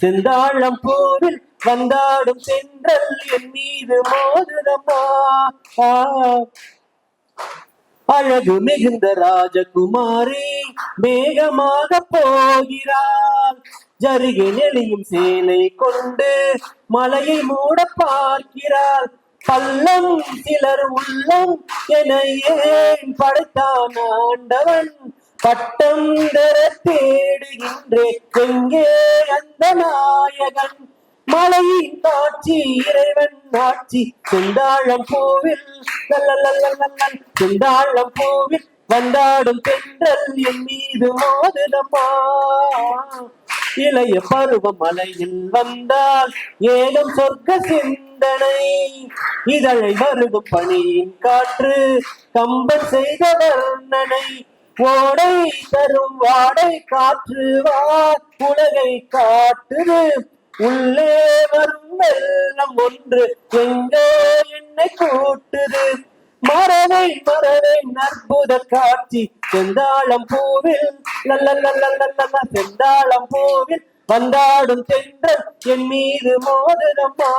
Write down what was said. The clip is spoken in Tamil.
செந்தாழம் பூவில் வந்தாடும் சென்றல் என் மீது மோதுதம்மா. அழகு மிகுந்த ராஜகுமாரி மேகமாக போகிறாள். ஜருகை நெளியும் சேலை கொண்டு மலையை மூட பார்க்கிறாள். பள்ளம் சிலர் உள்ளம் என ஏன் படைத்தான் ஆண்டவன். பட்டம் தர தேடுகின்றேன் எங்கே அந்த நாயகன். மலையின் காட்சி இறைவன் ஆட்சி. செந்தாழம் பூவில் செந்தாழம் பூவில் வந்தாடும் தென்றல் என் மீது மோதுதம்மா. இளைய பருவ மலையில் வந்தால் ஏதும் சொர்க்க சிந்தனை. இதழை வருடும் பணியின் காற்று கம்பன் செய்த வர்ணனை. ஓடை தரும் வாடை காற்று வா உலகை காட்டுது. உள்ளே வரும் வெள்ளம் ஒன்று எங்கே என்னை கூட்டுது. மறவை அற்புத காட்சி. செந்தாழம் பூவில் செந்தாழம் பூவில் வந்தாடும் சென்றல் என் மீது மோதுதம்மா.